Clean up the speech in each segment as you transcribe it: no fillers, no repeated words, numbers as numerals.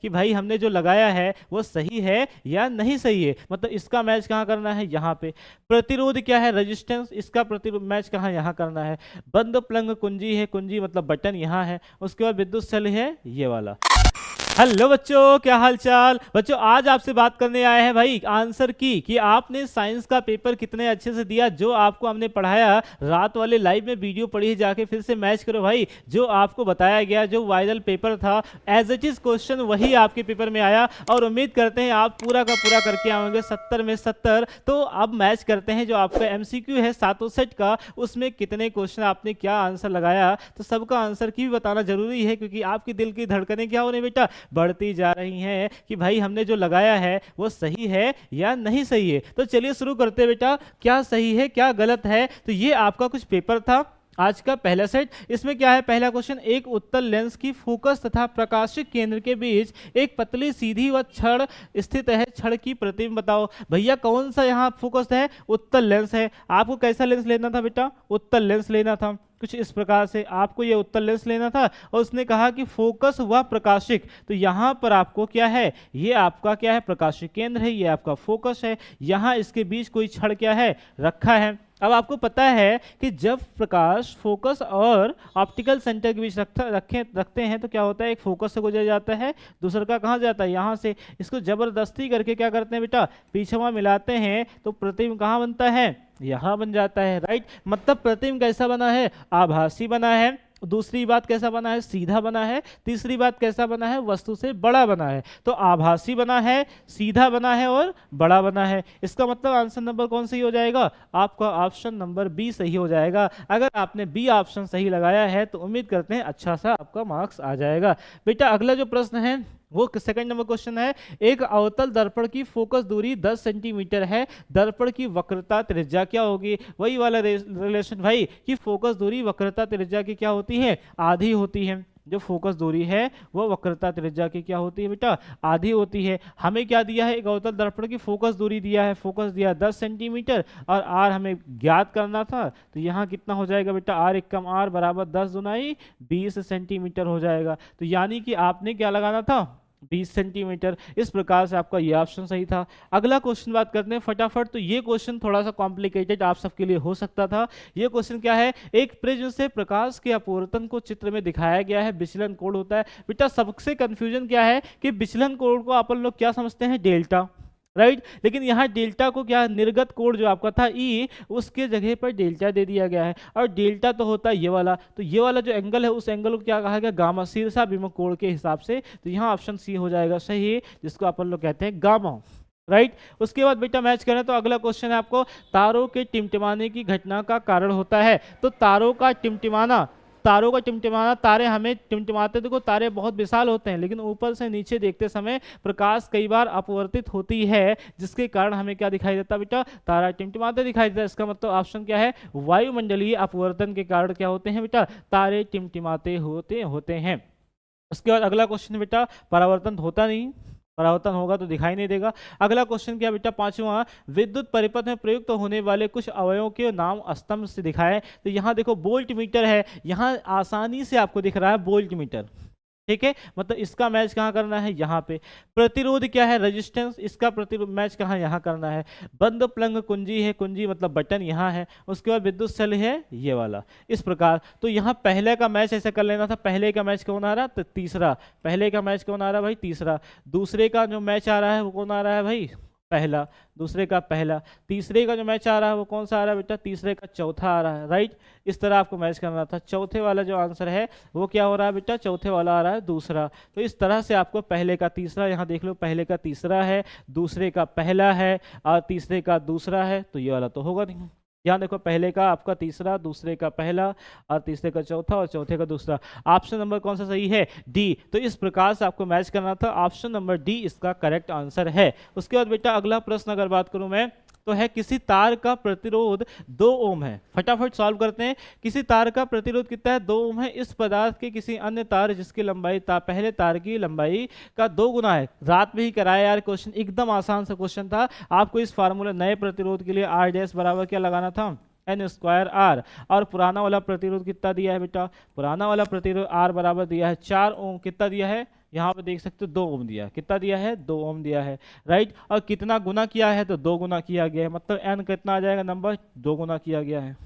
कि भाई हमने जो लगाया है वो सही है या नहीं सही है। मतलब इसका मैच कहाँ करना है, यहाँ पे। प्रतिरोध क्या है, रेजिस्टेंस, इसका प्रतिरोध मैच कहाँ, यहाँ करना है। बंद प्लंग कुंजी है, कुंजी मतलब बटन यहाँ है। उसके बाद विद्युत सेल है ये वाला। हेलो बच्चों, क्या हाल चाल। बच्चों आज आपसे बात करने आए हैं भाई आंसर की, कि आपने साइंस का पेपर कितने अच्छे से दिया। जो आपको हमने पढ़ाया रात वाले लाइव में वीडियो पढ़ी, जाके फिर से मैच करो भाई। जो आपको बताया गया, जो वायरल पेपर था, एज इट इज क्वेश्चन वही आपके पेपर में आया। और उम्मीद करते हैं आप पूरा का पूरा करके आओगे 70 में 70। तो अब मैच करते हैं, जो आपका एमसीक्यू है 7 सेट का, उसमें कितने क्वेश्चन आपने क्या आंसर लगाया। तो सबका आंसर की भी बताना जरूरी है, क्योंकि आपकी दिल की धड़कनें क्या हो रही बेटा, बढ़ती जा रही हैं, कि भाई हमने जो लगाया है वो सही है या नहीं सही है। तो चलिए शुरू करते हैं बेटा, क्या सही है क्या गलत है। तो ये आपका कुछ पेपर था आज का पहला सेट। इसमें क्या है, पहला क्वेश्चन, एक उत्तल लेंस की फोकस तथा प्रकाशिक केंद्र के बीच एक पतली सीधी व छड़ स्थित है, छड़ की प्रतिबिंब बताओ। भैया कौन सा यहाँ फोकस है, उत्तल लेंस है। आपको कैसा लेंस लेना था बेटा, उत्तल लेंस लेना था। कुछ इस प्रकार से आपको ये उत्तल लेंस लेना था, और उसने कहा कि फोकस व प्रकाशिक। तो यहाँ पर आपको क्या है, ये आपका क्या है, प्रकाशिक केंद्र है, ये आपका फोकस है। यहाँ इसके बीच कोई छड़ क्या है, रखा है। अब आपको पता है कि जब प्रकाश फोकस और ऑप्टिकल सेंटर के बीच रखते हैं तो क्या होता है, एक फोकस से गुजर जाता है, दूसरा का कहाँ जाता है, यहाँ से। इसको जबरदस्ती करके क्या करते हैं बेटा, पीछे वहाँ मिलाते हैं, तो प्रतिबिंब कहाँ बनता है, यहाँ बन जाता है, राइट। मतलब प्रतिबिंब कैसा बना है, आभासी बना है। दूसरी बात कैसा बना है, सीधा बना है। तीसरी बात कैसा बना है, वस्तु से बड़ा बना है। तो आभासी बना है, सीधा बना है और बड़ा बना है। इसका मतलब आंसर नंबर कौन सही हो जाएगा, आपका ऑप्शन नंबर बी सही हो जाएगा। अगर आपने बी ऑप्शन सही लगाया है तो उम्मीद करते हैं अच्छा सा आपका मार्क्स आ जाएगा। बेटा अगला जो प्रश्न है वो सेकंड नंबर क्वेश्चन है, एक अवतल दर्पण की फोकस दूरी 10 सेंटीमीटर है, दर्पण की वक्रता त्रिज्या क्या होगी। वही वाला रिलेशन भाई, कि फोकस दूरी वक्रता त्रिज्या की क्या होती है, आधी होती है। जो फोकस दूरी है वो वक्रता त्रिज्या की क्या होती है बेटा, आधी होती है। हमें क्या दिया है, एक अवतल दर्पण की फोकस दूरी दिया है, फोकस दिया 10 सेंटीमीटर, और आर हमें ज्ञात करना था। तो यहाँ कितना हो जाएगा बेटा, आर एकम आर बराबर 10 दुनाई 20 सेंटीमीटर हो जाएगा। तो यानी कि आपने क्या लगाना था, 20 सेंटीमीटर। इस प्रकार से आपका ये ऑप्शन सही था। अगला क्वेश्चन बात करते हैं फटाफट। तो ये क्वेश्चन थोड़ा सा कॉम्प्लिकेटेड आप सबके लिए हो सकता था। ये क्वेश्चन क्या है, एक प्रिज्म से प्रकाश के अपवर्तन को चित्र में दिखाया गया है, विचलन कोण होता है। बेटा सबसे कंफ्यूजन क्या है कि विचलन कोण को अपन लोग क्या समझते हैं, डेल्टा, राइट। लेकिन यहाँ डेल्टा को क्या, निर्गत कोण जो आपका था ई, उसके जगह पर डेल्टा दे दिया गया है। और डेल्टा तो होता है ये वाला, तो ये वाला जो एंगल है उस एंगल को क्या कहा गया, गामा, शीर्षा विमुख कोण के हिसाब से। तो यहाँ ऑप्शन सी हो जाएगा सही, जिसको अपन लोग कहते हैं गामा, राइट। उसके बाद बेटा मैच करें तो अगला क्वेश्चन है आपको, तारों के टिमटिमाने की घटना का कारण होता है। तो तारों का टिमटिमाना, तारों का टिमटिमाना, तारे हमें टिमटिमाते, देखो तारे बहुत विशाल होते हैं, लेकिन ऊपर से नीचे देखते समय प्रकाश कई बार अपवर्तित होती है, जिसके कारण हमें क्या दिखाई देता बेटा, तारा टिमटिमाते दिखाई देता है। इसका मतलब ऑप्शन क्या है, वायुमंडलीय अपवर्तन के कारण क्या होते हैं बेटा, तारे टिमटिमाते होते हैं। उसके बाद अगला क्वेश्चन बेटा, परावर्तन होता नहीं, परावर्तन होगा तो दिखाई नहीं देगा। अगला क्वेश्चन क्या बेटा, पांचवा, विद्युत परिपथ में प्रयुक्त होने वाले कुछ अवयवों के नाम स्तंभ से दिखाएं। तो यहाँ देखो वोल्ट मीटर है, यहाँ आसानी से आपको दिख रहा है वोल्ट मीटर, ठीक है। मतलब इसका मैच कहाँ करना है, यहाँ पे। प्रतिरोध क्या है, रेजिस्टेंस, इसका प्रतिरोध मैच कहाँ, यहाँ करना है। बंद प्लंग कुंजी है, कुंजी मतलब बटन यहाँ है। उसके बाद विद्युत सेल है ये वाला, इस प्रकार। तो यहाँ पहले का मैच ऐसे कर लेना था, पहले का मैच कौन आ रहा, तो तीसरा। पहले का मैच कौन आ रहा है भाई, तीसरा। दूसरे का जो मैच आ रहा है वो कौन आ रहा है भाई, पहला। दूसरे का पहला। तीसरे का जो मैच आ रहा है वो कौन सा आ रहा है बेटा, तीसरे का चौथा आ रहा है, राइट। इस तरह आपको मैच करना था। चौथे वाला जो आंसर है वो क्या हो रहा है बेटा, चौथे वाला आ रहा है दूसरा। तो इस तरह से आपको पहले का तीसरा, यहाँ देख लो पहले का तीसरा है, दूसरे का पहला है, और तीसरे का दूसरा है। तो ये वाला तो होगा नहीं। यहाँ देखो पहले का आपका तीसरा, दूसरे का पहला, और तीसरे का चौथा, और चौथे का दूसरा। ऑप्शन नंबर कौन सा सही है, डी। तो इस प्रकार से आपको मैच करना था, ऑप्शन नंबर डी इसका करेक्ट आंसर है। उसके बाद बेटा अगला प्रश्न अगर बात करूं मैं, तो है किसी तार का प्रतिरोध 2 ओम है। फटाफट सॉल्व करते हैं। किसी तार का प्रतिरोध कितना है, 2 ओम है। इस पदार्थ के किसी अन्य तार जिसकी लंबाई पहले तार की लंबाई का 2 गुना है। रात में ही कराया यार क्वेश्चन, एकदम आसान सा क्वेश्चन था। आपको इस फार्मूले नए प्रतिरोध के लिए आर डैश बराबर क्या लगाना था, एन स्क्वायर आर। और पुराना वाला प्रतिरोध कितना दिया है बेटा, पुराना वाला प्रतिरोध आर बराबर दिया है 4 ओम, कितना दिया है, यहाँ पे देख सकते हो 2 ओम दिया है। कितना दिया है? 2 ओम दिया है, राइट। और कितना गुना किया है? तो 2 गुना किया गया है, मतलब एन कितना आ जाएगा नंबर? 2 गुना किया गया है,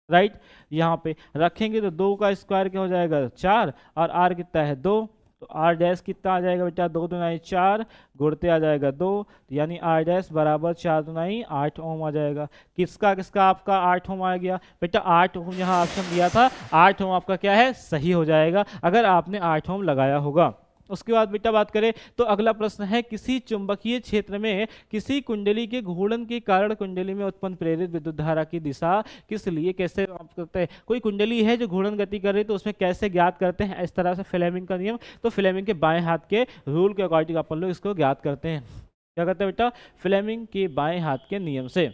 राइट। यहाँ पे रखेंगे तो 2 का स्क्वायर क्या हो जाएगा? 4, और आर कितना है? 2, तो आर डैश कितना आ जाएगा बेटा? 2 दूनाई 4, गुणते आ जाएगा 2, यानी आर डैश बराबर 4 दूनाई 8 ओम आ जाएगा। किसका किसका आपका 8 ओम आ गया बेटा? 8 ओम यहाँ ऑप्शन दिया था, 8 ओम आपका क्या है? सही हो जाएगा, अगर आपने 8 ओम लगाया होगा। उसके बाद बेटा बात करें तो अगला प्रश्न है, किसी चुंबकीय क्षेत्र में किसी कुंडली के घूर्णन के कारण कुंडली में उत्पन्न प्रेरित विद्युत धारा की दिशा किस लिए कैसे आप करते हैं? कोई कुंडली है जो घूर्णन गति कर रही है, तो उसमें कैसे ज्ञात करते हैं? इस तरह से फ्लेमिंग का नियम, तो फ्लेमिंग के बाएं हाथ के रूल के अकॉर्डिंग अपन लोग इसको ज्ञात करते हैं। क्या करते हैं बेटा? फ्लेमिंग के बाएं हाथ के नियम से।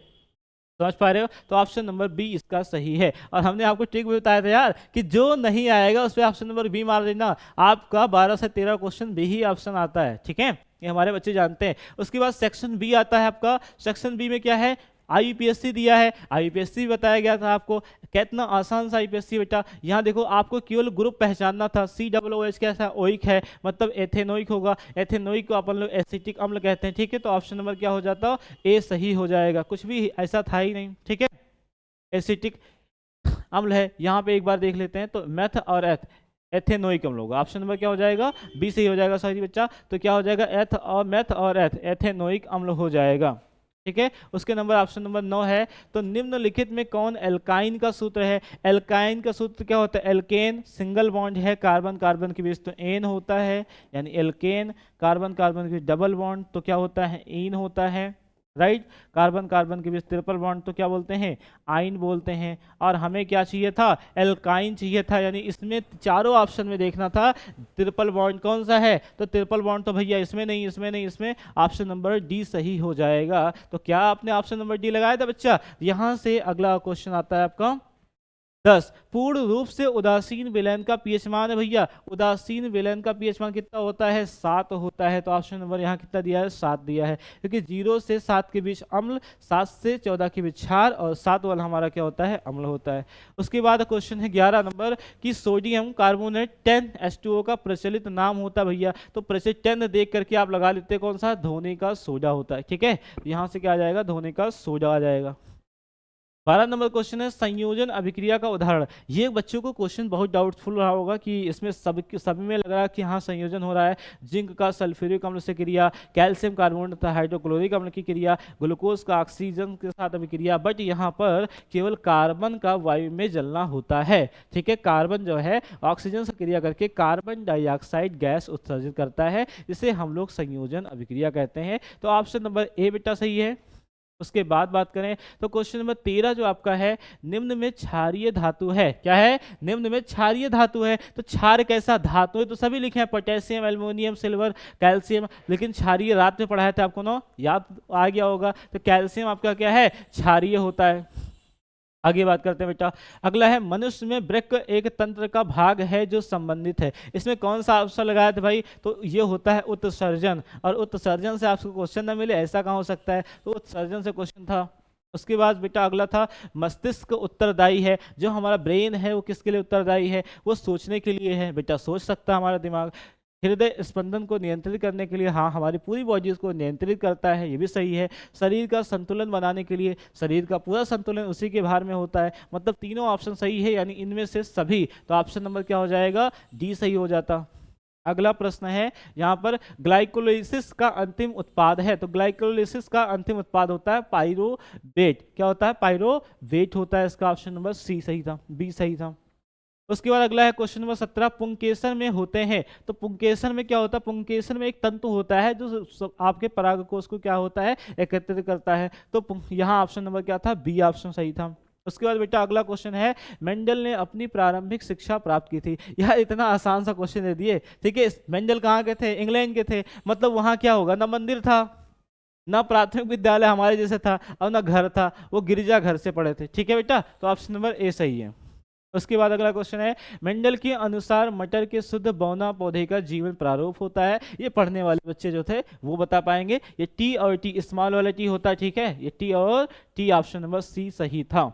समझ पा रहे हो? तो ऑप्शन नंबर बी इसका सही है। और हमने आपको ट्रिक भी बताया था यार कि जो नहीं आएगा उस पर ऑप्शन नंबर बी मार देना, आपका 12 से 13 क्वेश्चन बी ही ऑप्शन आता है, ठीक है, ये हमारे बच्चे जानते हैं। उसके बाद सेक्शन बी आता है आपका। सेक्शन बी में क्या है? आईयूपीएससी दिया है, आईयूपीएससी बताया गया था आपको। कितना आसान सा आईयूपीएससी बेटा, यहाँ देखो आपको केवल ग्रुप पहचानना था। COOH कैसा? ओइक है, मतलब एथेनोइक होगा। एथेनोइक को अपन लोग एसिटिक अम्ल कहते हैं, ठीक है। तो ऑप्शन नंबर क्या हो जाता? ए सही हो जाएगा, कुछ भी ऐसा था ही नहीं, ठीक है। एसिटिक अम्ल है, यहाँ पे एक बार देख लेते हैं, तो मेथ और एथेनोइक अम्ल होगा। ऑप्शन नंबर क्या हो जाएगा? बी सही हो जाएगा सॉरी बच्चा। तो क्या हो जाएगा? मेथ और एथेनोइक अम्ल हो जाएगा, ठीक है। उसके नंबर ऑप्शन नंबर 9 है। तो निम्नलिखित में कौन एल्काइन का सूत्र है? एल्काइन का सूत्र क्या होता है? एल्केन सिंगल बॉन्ड है कार्बन कार्बन के बीच, तो एन होता है, यानी एल्केन। कार्बन कार्बन के बीच डबल बॉन्ड तो क्या होता है? इन होता है, राइट। कार्बन कार्बन के बीच ट्रिपल बॉन्ड तो क्या बोलते हैं? आइन बोलते हैं। और हमें क्या चाहिए था? एल्काइन चाहिए था, यानी इसमें चारों ऑप्शन में देखना था ट्रिपल बॉन्ड कौन सा है। तो ट्रिपल बॉन्ड तो भैया इसमें नहीं, इसमें नहीं, इसमें ऑप्शन नंबर डी सही हो जाएगा। तो क्या आपने ऑप्शन नंबर डी लगाया था बच्चा? यहां से अगला क्वेश्चन आता है आपका 10। पूर्ण रूप से उदासीन विलयन का पीएच मान है भैया, उदासीन विलयन का पीएच मान कितना होता है? 7 होता है। तो ऑप्शन नंबर यहाँ कितना दिया है? 7 दिया है, क्योंकि 0 से 7 के बीच अम्ल, 7 से 14 के बीच क्षार, और 7 वाला हमारा क्या होता है? अम्ल होता है। उसके बाद क्वेश्चन है 11 नंबर कि सोडियम कार्बोनेट 10H2O का प्रचलित नाम होता है भैया। तो प्रचलित 10 देख करके आप लगा लेते कौन सा? धोने का सोडा होता है, ठीक है। यहाँ से क्या आ जाएगा? धोने का सोडा आ जाएगा। 12 नंबर क्वेश्चन है संयोजन अभिक्रिया का उदाहरण। ये बच्चों को क्वेश्चन बहुत डाउटफुल रहा होगा कि इसमें सभी में लग रहा है कि हाँ संयोजन हो रहा है। जिंक का सल्फ्यूरिक अम्ल से क्रिया, कैल्शियम कार्बोनेट तथा हाइड्रोक्लोरिक अम्ल की क्रिया, ग्लूकोज का ऑक्सीजन के साथ अभिक्रिया, बट यहाँ पर केवल कार्बन का वायु में जलना होता है, ठीक है। कार्बन जो है ऑक्सीजन से क्रिया करके कार्बन डाइऑक्साइड गैस उत्सर्जित करता है, जिसे हम लोग संयोजन अभिक्रिया कहते हैं। तो ऑप्शन नंबर ए बेटा सही है। उसके बाद बात करें तो क्वेश्चन नंबर 13 जो आपका है, निम्न में क्षारीय धातु है। क्या है? निम्न में क्षारीय धातु है। तो क्षार कैसा धातु है? तो सभी लिखे हैं, पोटेशियम, एल्युमिनियम, सिल्वर, कैल्शियम। लेकिन क्षारीय रात में पढ़ाए थे आपको ना, याद आ गया होगा। तो कैल्शियम आपका क्या है? क्षारीय होता है। आगे बात करते हैं बेटा। अगला है मनुष्य में वृक्क एक तंत्र का भाग है जो संबंधित है। इसमें कौन सा ऑप्शन लगाया था भाई? तो ये होता है उत्सर्जन। और उत्सर्जन से आपको क्वेश्चन ना मिले ऐसा कहाँ हो सकता है? तो उत्सर्जन से क्वेश्चन था। उसके बाद बेटा अगला था मस्तिष्क उत्तरदायी है। जो हमारा ब्रेन है वो किसके लिए उत्तरदायी है? वो सोचने के लिए है बेटा, सोच सकता है हमारा दिमाग। हृदय स्पंदन को नियंत्रित करने के लिए, हाँ हमारी पूरी बॉडीज को नियंत्रित करता है, ये भी सही है। शरीर का संतुलन बनाने के लिए, शरीर का पूरा संतुलन उसी के भार में होता है। मतलब तीनों ऑप्शन सही है, यानी इनमें से सभी। तो ऑप्शन नंबर क्या हो जाएगा? डी सही हो जाता। अगला प्रश्न है यहाँ पर ग्लाइकोलाइसिस का अंतिम उत्पाद है। तो ग्लाइकोलाइसिस का अंतिम उत्पाद होता है पाइरोवेट। क्या होता है? पाइरोवेट होता है। इसका ऑप्शन नंबर सी सही था, बी सही था। उसके बाद अगला है क्वेश्चन नंबर 17, पुंकेसर में होते हैं। तो पुंकेसर में क्या होता है? पुंकेसर में एक तंतु होता है जो आपके परागकोश को क्या होता है? एकत्रित करता है। तो यहाँ ऑप्शन नंबर क्या था? बी ऑप्शन सही था। उसके बाद बेटा अगला क्वेश्चन है, मेंडल ने अपनी प्रारंभिक शिक्षा प्राप्त की थी। यार इतना आसान सा क्वेश्चन दे दिए, ठीक है। मेंडल कहाँ के थे? इंग्लैंड के थे। मतलब वहाँ क्या होगा? ना मंदिर था, ना प्राथमिक विद्यालय हमारे जैसे था, और ना घर था। वो गिरजा घर से पढ़े थे, ठीक है बेटा। तो ऑप्शन नंबर ए सही है। उसके बाद अगला क्वेश्चन है, मेंडल के अनुसार मटर के शुद्ध बौना पौधे का जीवन प्रारूप होता है। ये पढ़ने वाले बच्चे जो थे वो बता पाएंगे। ये टी और टी, स्मॉल वाला टी होता है, ठीक है। ये टी और टी, ऑप्शन नंबर सी सही था।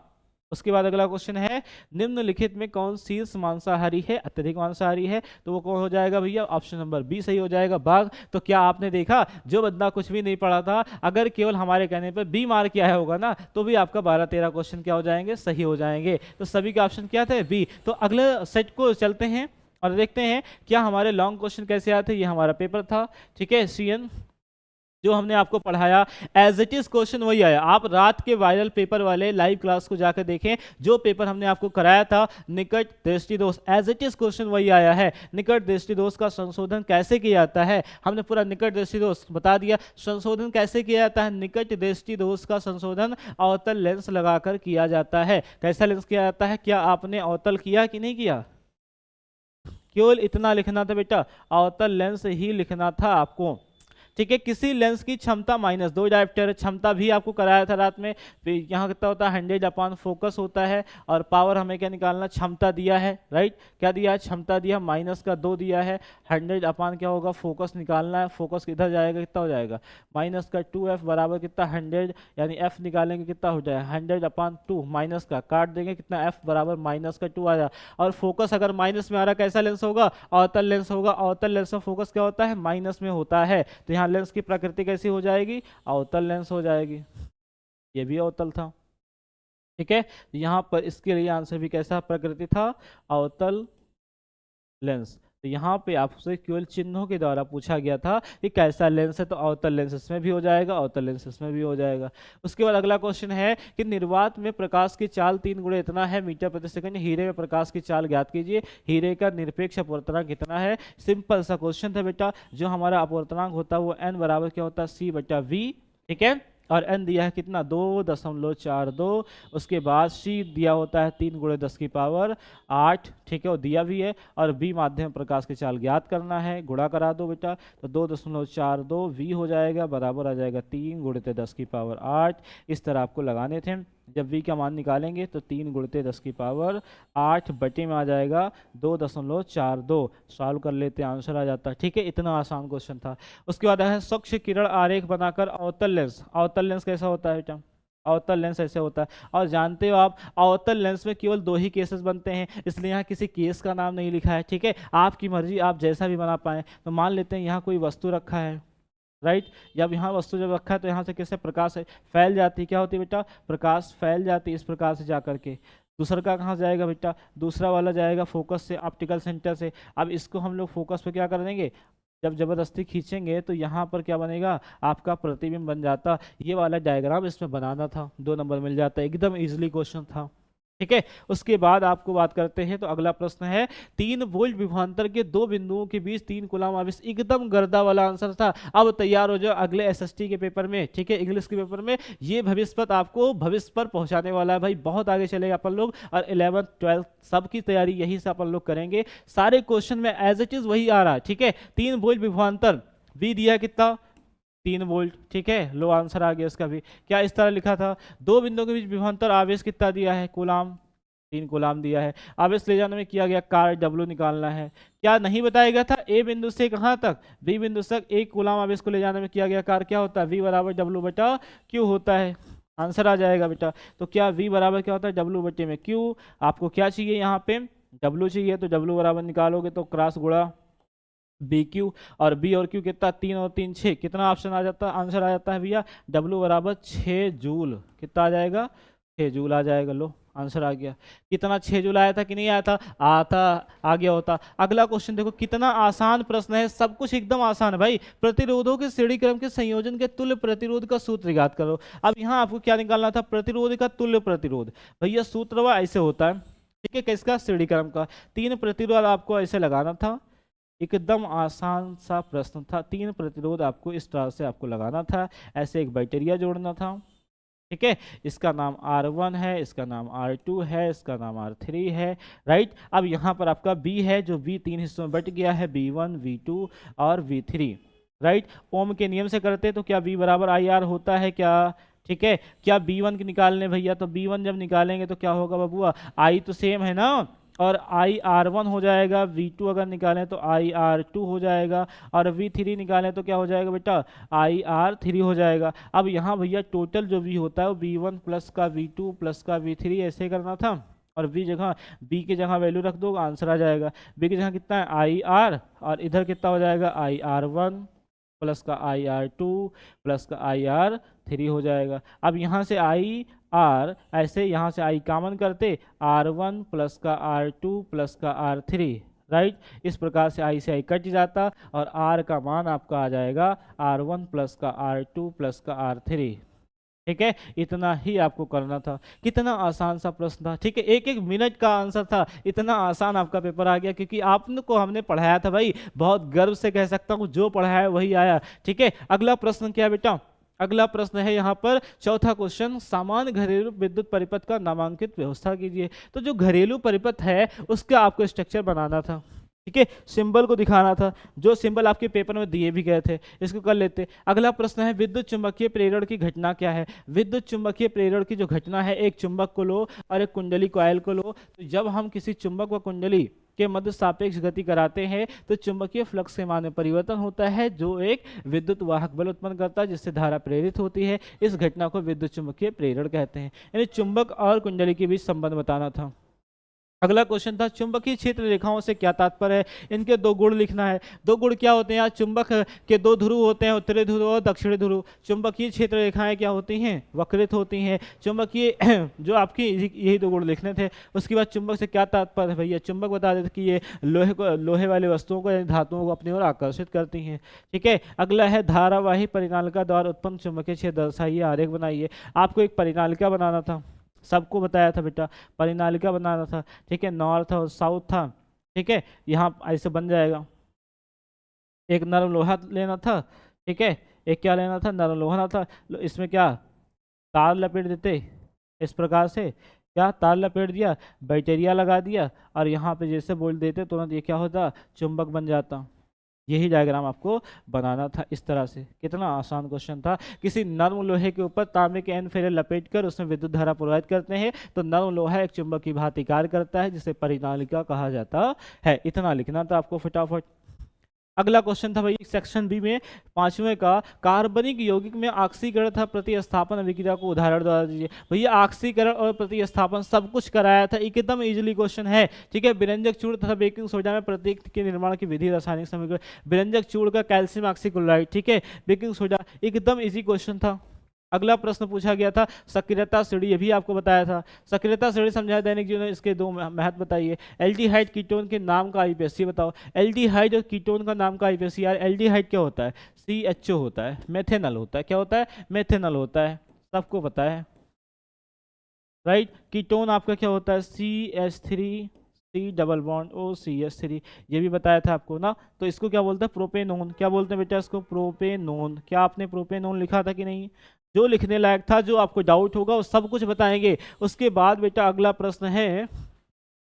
उसके बाद अगला क्वेश्चन है, निम्नलिखित में कौन शीर्ष मांसाहारी है, अत्यधिक मांसाहारी है, तो वो कौन हो जाएगा भैया, ऑप्शन नंबर बी सही हो जाएगा, बाघ। तो क्या आपने देखा, जो बंदा कुछ भी नहीं पढ़ा था, अगर केवल हमारे कहने पर बी मार्क किया होगा ना, तो भी आपका 12-13 क्वेश्चन क्या हो जाएंगे, सही हो जाएंगे। तो सभी के ऑप्शन क्या थे, बी। तो अगले सेट को चलते हैं और देखते हैं क्या हमारे लॉन्ग क्वेश्चन कैसे आते हैं। ये हमारा पेपर था, ठीक है, सीएन जो हमने आपको पढ़ाया एज इट इज क्वेश्चन वही आया। आप रात के वायरल पेपर वाले लाइव क्लास को जाकर देखें, जो पेपर हमने आपको कराया था निकट दृष्टि दोष, एज इट इज क्वेश्चन वही आया है। निकट दृष्टि दोष का संशोधन कैसे किया जाता है, हमने पूरा निकट दृष्टि दोष बता दिया। संशोधन कैसे किया जाता है, निकट दृष्टि दोष का संशोधन अवतल लेंस लगाकर किया जाता है। कैसा लेंस किया जाता है, क्या आपने अवतल किया कि नहीं किया, केवल इतना लिखना था बेटा, अवतल लेंस ही लिखना था आपको, ठीक है। किसी लेंस की क्षमता -2 डायोप्टर, क्षमता भी आपको कराया था रात में। फिर यहाँ कितना होता है, 100 फोकस होता है, और पावर हमें क्या निकालना, क्षमता दिया है, राइट, क्या दिया है, क्षमता दिया, -2 दिया है, 100 क्या होगा, फोकस निकालना है, फोकस किधर जाएगा, कितना हो जाएगा, -2f बराबर कितना 100, यानी f निकालेंगे कितना हो जाएगा 100/2, माइनस का काट देंगे कितना, f बराबर -2 आ जाए। और फोकस अगर माइनस में आ रहा, कैसा लेंस होगा, अवतल लेंस होगा। अवतल लेंस में फोकस क्या होता है, माइनस में होता है, तो यहाँ लेंस की प्रकृति कैसी हो जाएगी, अवतल लेंस हो जाएगी। ये भी अवतल था, ठीक है। यहाँ पर इसके लिए आंसर भी कैसा प्रकृति था, अवतल लेंस। तो यहाँ पे आपसे केवल चिन्हों के द्वारा पूछा गया था कि कैसा लेंस है, तो अवतल लेंस इसमें भी हो जाएगा, अवतल लेंस इसमें भी हो जाएगा। उसके बाद अगला क्वेश्चन है कि निर्वात में प्रकाश की चाल 3 गुणे इतना है मीटर प्रति सेकंड, हीरे में प्रकाश की चाल ज्ञात कीजिए, हीरे का निरपेक्ष अपवर्तनांक कितना है। सिंपल सा क्वेश्चन था बेटा, जो हमारा अपवर्तनांक होता है वो n बराबर क्या होता है, c/v, ठीक है, और n दिया है कितना 2.42। उसके बाद c दिया होता है 3 × 10⁸, ठीक है, वो दिया भी है। और v माध्यम प्रकाश की चाल ज्ञात करना है, गुणा करा दो बेटा, तो 2.42 v हो जाएगा, बराबर आ जाएगा 3 × 10⁸। इस तरह आपको लगाने थे। जब v का मान निकालेंगे तो 3 × 10⁸ बटे में आ जाएगा 2.42, सॉल्व कर लेते हैं, आंसर आ जाता है, ठीक है। इतना आसान क्वेश्चन था। उसके बाद है स्वच्छ किरण आरेख बनाकर अवतल लेंस। अवतल लेंस कैसा होता है बेटा, अवतल लेंस ऐसे होता है। और जानते हो आप, अवतल लेंस में केवल 2 ही केसेस बनते हैं, इसलिए यहाँ किसी केस का नाम नहीं लिखा है, ठीक है। आपकी मर्जी, आप जैसा भी बना पाए। तो मान लेते हैं यहाँ कोई वस्तु रखा है, राइट, जब यहाँ वस्तु जब रखा है तो यहाँ से कैसे प्रकाश फैल जाती है, क्या होती है बेटा, प्रकाश फैल जाती है इस प्रकार से जा करके। दूसरा का कहाँ जाएगा बेटा, दूसरा वाला जाएगा फोकस से, ऑप्टिकल सेंटर से। अब इसको हम लोग फोकस पे क्या कर देंगे, जब जबरदस्ती खींचेंगे तो यहाँ पर क्या बनेगा, आपका प्रतिबिंब बन जाता। ये वाला डायग्राम इसमें बनाना था, 2 नंबर मिल जाता, एकदम इजीली क्वेश्चन था, ठीक है। उसके बाद आपको बात करते हैं, तो अगला प्रश्न है 3 वोल्ट विभवांतर के 2 बिंदुओं के बीच 3 कूलम आवेश, एकदम गर्दा वाला आंसर था। अब तैयार हो जाओ अगले एसएसटी के पेपर में, ठीक है, इंग्लिश के पेपर में ये भविष्य आपको भविष्य पर पहुंचाने वाला है भाई, बहुत आगे चलेगा अपन लोग। और 11th 12th सबकी तैयारी यही से अपन लोग करेंगे। सारे क्वेश्चन में एज इट इज वही आ रहा है, ठीक है। 3 वोल्ट विभवांतर, वी दिया कितना 3 वोल्ट, ठीक है, लो आंसर आ गया इसका भी। क्या इस तरह लिखा था, 2 बिंदुओं के बीच विभवांतर आवेश कितना दिया है, कूलम, 3 कूलम दिया है। आवेश ले जाने में किया गया कार्य डब्ल्यू निकालना है। क्या नहीं बताया गया था, ए बिंदु से कहाँ तक, बी बिंदु तक 1 कूलम आवेश को ले जाने में किया गया कार्य क्या होता है, वी बराबर W/Q होता है, आंसर आ जाएगा बेटा। तो क्या V बराबर क्या होता है, W/Q। आपको क्या चाहिए यहाँ पे, W चाहिए, तो W बराबर निकालोगे तो क्रॉस गुणा BQ, और B और Q कितना 3 और 3 6, कितना ऑप्शन आ जाता है, आंसर आ जाता है भैया W बराबर 6 जूल, कितना आ जाएगा 6 जूल आ जाएगा। लो आंसर आ गया। कितना 6 जूल आया था कि नहीं आया था, आता आ गया होता। अगला क्वेश्चन देखो, कितना आसान प्रश्न है, सब कुछ एकदम आसान है भाई। प्रतिरोधों के श्रेणी क्रम के संयोजन के तुल्य प्रतिरोध का सूत्र ज्ञात करो। अब यहाँ आपको क्या निकालना था, प्रतिरोध का तुल्य प्रतिरोध। भैया सूत्र ऐसे होता है, ठीक है, किसका, श्रेणी क्रम का। 3 प्रतिरोध आपको ऐसे लगाना था, एकदम आसान सा प्रश्न था। 3 प्रतिरोध आपको इस तरह से आपको लगाना था, ऐसे एक बैटरिया जोड़ना था, ठीक है। इसका नाम R1 है, इसका नाम R2 है, इसका नाम R3 है, राइट। अब यहाँ पर आपका B है जो B 3 हिस्सों में बट गया है, V1 V2 और V3, राइट। ओम के नियम से करते तो क्या V बराबर IR होता है क्या, ठीक है। क्या B1 की निकालने भैया, तो B1 जब निकालेंगे तो क्या होगा बबुआ, I तो सेम है ना, और IR1 हो जाएगा, V2 अगर निकालें तो IR2 हो जाएगा, और V3 निकालें तो क्या हो जाएगा बेटा, IR3 हो जाएगा। अब यहाँ भैया टोटल जो V होता है वो V1 प्लस का V2 प्लस का V3 ऐसे करना था, और B की जगह वैल्यू रख दो, आंसर आ जाएगा। B की जगह कितना है IR, और इधर कितना हो जाएगा IR1 प्लस का IR2 प्लस का IR3 हो जाएगा। अब यहाँ से IR, ऐसे यहाँ से I कॉमन करते, R1 प्लस का R2 प्लस का R3, राइट। इस प्रकार से I से I कट जाता, और R का मान आपका आ जाएगा R1 प्लस का R2 प्लस का R3। ठीक है, इतना ही आपको करना था। कितना आसान सा प्रश्न था, ठीक है, 1-1 मिनट का आंसर था। इतना आसान आपका पेपर आ गया क्योंकि आपने को हमने पढ़ाया था भाई, बहुत गर्व से कह सकता हूँ, जो पढ़ाया वही आया। ठीक है, अगला प्रश्न क्या है बेटा, अगला प्रश्न है यहाँ पर चौथा क्वेश्चन, सामान्य घरेलू विद्युत परिपथ का नामांकित व्यवस्था कीजिए। तो जो घरेलू परिपथ है उसका आपको स्ट्रक्चर बनाना था, ठीक है, सिंबल को दिखाना था, जो सिंबल आपके पेपर में दिए भी गए थे, इसको कर लेते। अगला प्रश्न है विद्युत चुंबकीय प्रेरण की घटना क्या है। विद्युत चुंबकीय प्रेरण की जो घटना है, एक चुंबक को लो और एक कुंडली कॉइल को लो, तो जब हम किसी चुंबक व कुंडली के मध्य सापेक्ष गति कराते हैं तो चुंबकीय फ्लक्स के मान में परिवर्तन होता है, जो एक विद्युत वाहक बल उत्पन्न करता है, जिससे धारा प्रेरित होती है। इस घटना को विद्युत चुंबकीय प्रेरण कहते हैं। यानी चुंबक और कुंडली के बीच संबंध बताना था। अगला क्वेश्चन था चुंबकीय क्षेत्र रेखाओं से क्या तात्पर्य है। इनके दो गुण लिखना है। दो गुण क्या होते हैं यार, चुंबक के दो ध्रुव होते हैं, उत्तरी ध्रुव और दक्षिणी ध्रुव। चुंबकीय क्षेत्र रेखाएं क्या होती हैं, वक्रित होती हैं। चुंबकीय जो आपकी यही दो गुण लिखने थे। उसके बाद चुंबक से क्या तात्पर्य है भैया, चुंबक बता देते कि ये लोहे वाले वस्तुओं को यानी धातुओं को अपनी ओर आकर्षित करती हैं। ठीक है, अगला है धारावाही परिनालिका द्वारा उत्पन्न चुंबकीय क्षेत्र दर्शाइए, आरेख बनाइए। आपको एक परिनालिका बनाना था, सबको बताया था बेटा, परिनालिका बनाना था। ठीक है, नॉर्थ और साउथ था। ठीक है, यहाँ ऐसे बन जाएगा। एक नरम लोहा लेना था, ठीक है, एक क्या लेना था, नरम लोहा था। इसमें क्या तार लपेट देते, इस प्रकार से क्या तार लपेट दिया, बैटरिया लगा दिया, और यहाँ पे जैसे बोल देते तुरंत ये क्या होता, चुंबक बन जाता। यही डायग्राम आपको बनाना था इस तरह से। कितना आसान क्वेश्चन था। किसी नर्म लोहे के ऊपर तांबे के एन फेरे लपेट कर उसमें विद्युत धारा प्रवाहित करते हैं तो नर्म लोहा एक चुंबक की भांति कार्य करता है, जिसे परिनालिका कहा जाता है। इतना लिखना था आपको फटाफट। अगला क्वेश्चन था भाई सेक्शन बी में 5वें का, कार्बनिक यौगिक में ऑक्सीकरण तथा प्रतिस्थापन अभिक्रिया को उदाहरण द्वारा दीजिए। भैया ऑक्सीकरण और प्रतिस्थापन सब कुछ कराया था, एकदम इजीली क्वेश्चन है। ठीक है, विरंजक चूर्ण तथा बेकिंग सोडा में प्रतीक के निर्माण की विधि, रासायनिक समीकरण। विरंजक चूर्ण का कैल्शियम ऑक्सीक्लोराइड, ठीक है, बेकिंग सोडा, एकदम इजी क्वेश्चन था। अगला प्रश्न पूछा गया था सक्रियता श्रेणी, ये भी आपको बताया था। सक्रियता श्रेणी समझाया दैनिक जीवन में, इसके दो महत्व बताइए। एल्डिहाइड कीटोन के नाम का आईपीएसी बताओ। एल्डिहाइड और कीटोन का नाम का आईपीएसी, यार एल्डिहाइड क्या होता है, CHO होता है। मेथेनॉल होता है, क्या होता है, मेथेनॉल होता है, सबको पता है, राइट। कीटोन आपका क्या होता है, CH3 C double bond OCH3, ये भी बताया था आपको ना। तो इसको क्या बोलते हैं, प्रोपेनोन। क्या बोलते हैं बेटा इसको, प्रोपेनोन। क्या आपने प्रोपेनोन लिखा था कि नहीं, जो लिखने लायक था, जो आपको डाउट होगा वो सब कुछ बताएंगे। उसके बाद बेटा अगला प्रश्न है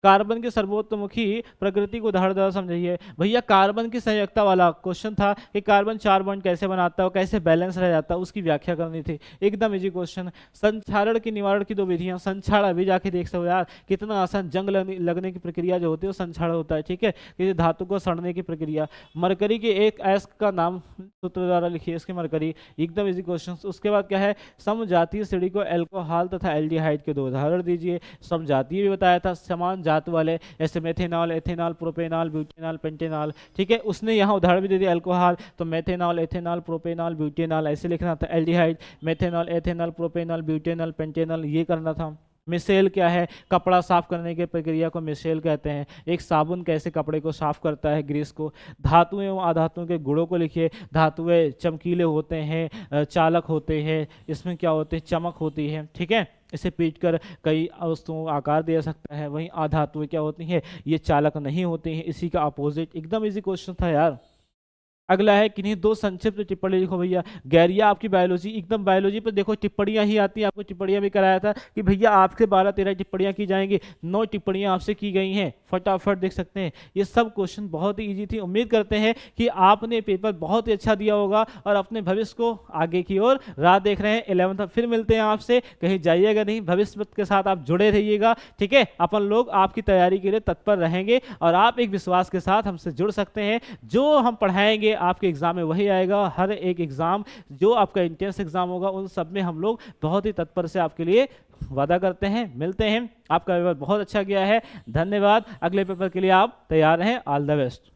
कार्बन के सर्वोत्तमुखी प्रकृति को उदाहरण द्वारा समझाइए। भैया कार्बन की संयोजकता वाला क्वेश्चन था कि कार्बन 4 बॉन्ड कैसे बनाता है और कैसे बैलेंस रह जाता है, उसकी व्याख्या करनी थी। एकदम इजी क्वेश्चन। संक्षारण की निवारण की दो विधियां, संक्षारण अभी जाके देख सकते हो यार, कितना आसान। जंग लगने की प्रक्रिया जो होती है वो संक्षारण होता है। ठीक है, किसी धातु को सड़ने की प्रक्रिया। मरकरी के एक एस का नाम सूत्र द्वारा लिखिए, इसके मरकरी, एकदम इजी क्वेश्चन। उसके बाद क्या है, समजातीय श्रेणी को एल्कोहल तथा एल्डिहाइड के दो उदाहरण दीजिए। समजातीय भी बताया था, समान जात वाले, जैसे methanol, ethanol, propanol, butanol, pentanol. ठीक है, उसने यहाँ उदाहरण भी दे दिया अल्कोहल, तो मेथेनॉल, एथेनॉल, प्रोपेनॉल, ब्यूटेनॉल ऐसे लिखना था। Aldehyde methanol, ethanol, propanol, butanol, pentanol, ये करना था। मिसेल क्या है, कपड़ा साफ करने की प्रक्रिया को मिसेल कहते हैं। एक साबुन कैसे कपड़े को साफ करता है, ग्रीस को। धातुएं एवं अधातुओं के गुणों को लिखिए। धातुएं चमकीले होते हैं, चालक होते हैं, इसमें क्या होते हैं, चमक होती है। ठीक है, इसे पीट कर कई वस्तुओं का आकार दे सकता है। वहीं अधातुएं क्या होती हैं, ये चालक नहीं होती हैं, इसी का अपोजिट। एकदम इजी क्वेश्चन था यार। अगला है किन्हीं दो संक्षिप्त टिप्पणी लिखो भैया। गैरिया आपकी बायोलॉजी, एकदम बायोलॉजी पर देखो टिप्पणियां ही आती हैं, आपको टिप्पणियां भी कराया था कि भैया आपसे 12-13 टिप्पणियां की जाएंगी, 9 टिप्पणियां आपसे की गई हैं, फटाफट देख सकते हैं। ये सब क्वेश्चन बहुत ही ईजी थी। उम्मीद करते हैं कि आपने पेपर बहुत ही अच्छा दिया होगा और अपने भविष्य को आगे की ओर राह देख रहे हैं। 11th फिर मिलते हैं आपसे, कहीं जाइएगा नहीं, भविष्य के साथ आप जुड़े रहिएगा, ठीक है। अपन लोग आपकी तैयारी के लिए तत्पर रहेंगे और आप एक विश्वास के साथ हमसे जुड़ सकते हैं। जो हम पढ़ाएंगे आपके एग्जाम में वही आएगा। हर एक एग्जाम जो आपका एंट्रेंस एग्जाम होगा उन सब में हम लोग बहुत ही तत्पर से आपके लिए वादा करते हैं। मिलते हैं, आपका पेपर बहुत अच्छा गया है, धन्यवाद। अगले पेपर के लिए आप तैयार रहें। All the best.